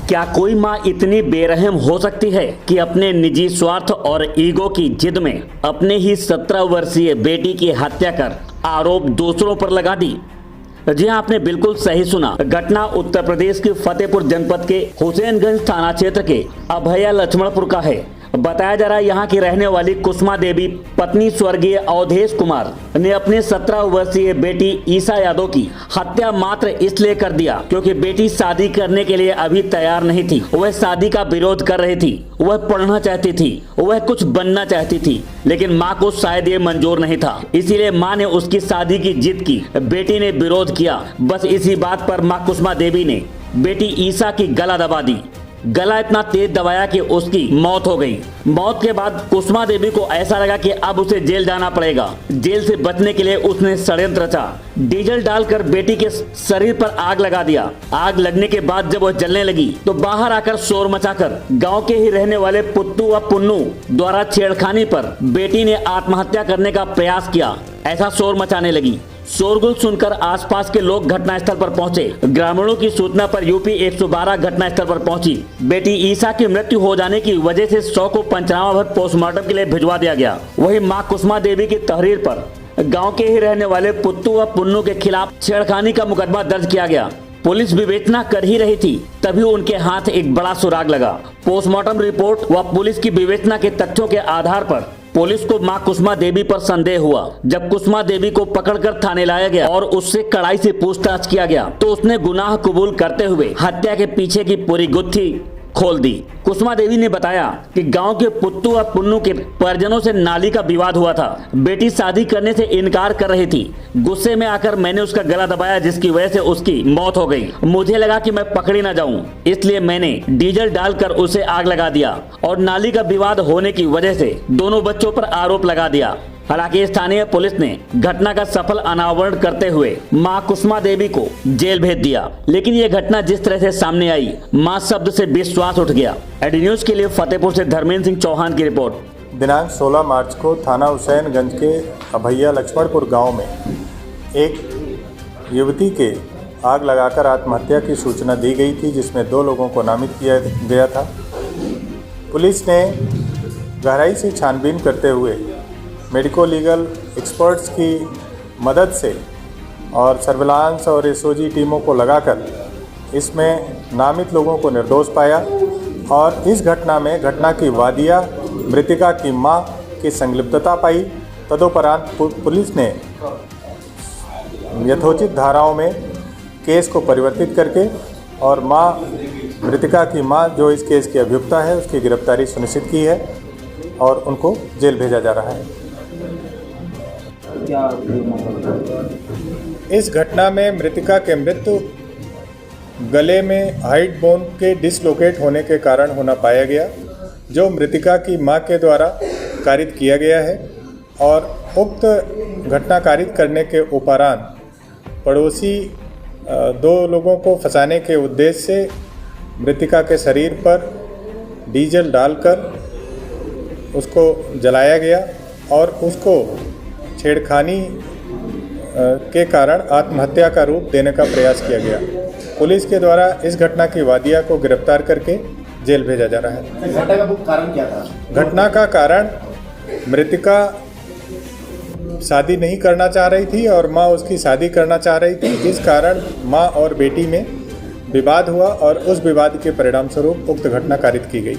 क्या कोई माँ इतनी बेरहम हो सकती है कि अपने निजी स्वार्थ और ईगो की जिद में अपने ही 17 वर्षीय बेटी की हत्या कर आरोप दूसरों पर लगा दी? जी हाँ, आपने बिल्कुल सही सुना। घटना उत्तर प्रदेश के फतेहपुर जनपद के हुसैनगंज थाना क्षेत्र के अभया लक्ष्मणपुर का है। बताया जा रहा है यहाँ की रहने वाली कुसुमा देवी पत्नी स्वर्गीय अवधेश कुमार ने अपने 17 वर्षीय बेटी ईसा यादव की हत्या मात्र इसलिए कर दिया क्योंकि बेटी शादी करने के लिए अभी तैयार नहीं थी। वह शादी का विरोध कर रही थी, वह पढ़ना चाहती थी, वह कुछ बनना चाहती थी, लेकिन माँ को शायद ये मंजूर नहीं था। इसीलिए माँ ने उसकी शादी की जिद की, बेटी ने विरोध किया। बस इसी बात पर माँ कुसुमा देवी ने बेटी ईसा की गला दबा दी। गला इतना तेज दबाया कि उसकी मौत हो गई। मौत के बाद कुसुमा देवी को ऐसा लगा कि अब उसे जेल जाना पड़ेगा। जेल से बचने के लिए उसने षड्यंत्र रचा। डीजल डालकर बेटी के शरीर पर आग लगा दिया। आग लगने के बाद जब वह जलने लगी तो बाहर आकर शोर मचाकर गांव के ही रहने वाले पुत्तू व पुन्नू द्वारा छेड़खानी पर बेटी ने आत्महत्या करने का प्रयास किया, ऐसा शोर मचाने लगी। शोरगुल सुनकर आसपास के लोग घटनास्थल पर पहुंचे। ग्रामीणों की सूचना पर यूपी 112 घटनास्थल पर पहुंची। बेटी ईसा की मृत्यु हो जाने की वजह से शव को पंचनामा भर पोस्टमार्टम के लिए भिजवा दिया गया। वहीं मां कुसुमा देवी की तहरीर पर गांव के ही रहने वाले पुत्तू व पुन्नू के खिलाफ छेड़खानी का मुकदमा दर्ज किया गया। पुलिस विवेचना कर ही रही थी तभी उनके हाथ एक बड़ा सुराग लगा। पोस्टमार्टम रिपोर्ट व पुलिस की विवेचना के तथ्यों के आधार पर पुलिस को मां कुसुमा देवी पर संदेह हुआ। जब कुसुमा देवी को पकड़कर थाने लाया गया और उससे कड़ाई से पूछताछ किया गया तो उसने गुनाह कबूल करते हुए हत्या के पीछे की पूरी गुत्थी खोल दी। कुसुमा देवी ने बताया कि गांव के पुत्तू और पुन्नू के परिजनों से नाली का विवाद हुआ था। बेटी शादी करने से इनकार कर रही थी। गुस्से में आकर मैंने उसका गला दबाया जिसकी वजह से उसकी मौत हो गई। मुझे लगा कि मैं पकड़ी न जाऊं, इसलिए मैंने डीजल डालकर उसे आग लगा दिया और नाली का विवाद होने की वजह से दोनों बच्चों पर आरोप लगा दिया। हालांकि स्थानीय पुलिस ने घटना का सफल अनावरण करते हुए मां कुसुमा देवी को जेल भेज दिया। लेकिन ये घटना जिस तरह से सामने आई, मां शब्द से विश्वास उठ गया। एडी न्यूज के लिए फतेहपुर से धर्मेंद्र सिंह चौहान की रिपोर्ट। दिनांक 16 मार्च को थाना हुसैनगंज के अभया लक्ष्मणपुर गांव में एक युवती के आग लगाकर आत्महत्या की सूचना दी गई थी, जिसमें 2 लोगों को नामित किया गया था। पुलिस ने गहराई से छानबीन करते हुए मेडिको लीगल एक्सपर्ट्स की मदद से और सर्विलांस और एसओजी टीमों को लगाकर इसमें नामित लोगों को निर्दोष पाया और इस घटना में घटना की वादिया मृतिका की मां की संलिप्तता पाई। तदुपरांत पुलिस ने यथोचित धाराओं में केस को परिवर्तित करके और मृतिका की मां जो इस केस की अभियुक्ता है उसकी गिरफ्तारी सुनिश्चित की है और उनको जेल भेजा जा रहा है। इस घटना में मृतिका के मृत्यु गले में हाइड बोन के डिसलोकेट होने के कारण होना पाया गया, जो मृतिका की मां के द्वारा कारित किया गया है। और उक्त घटना कारित करने के उपरांत पड़ोसी 2 लोगों को फंसाने के उद्देश्य से मृतिका के शरीर पर डीजल डालकर उसको जलाया गया और उसको छेड़खानी के कारण आत्महत्या का रूप देने का प्रयास किया गया। पुलिस के द्वारा इस घटना की वादिया को गिरफ्तार करके जेल भेजा जा रहा है। घटना का मुख्य कारण क्या था? घटना का कारण मृतिका शादी नहीं करना चाह रही थी और मां उसकी शादी करना चाह रही थी। इस कारण मां और बेटी में विवाद हुआ और उस विवाद के परिणाम स्वरूप उक्त घटना कारित की गई।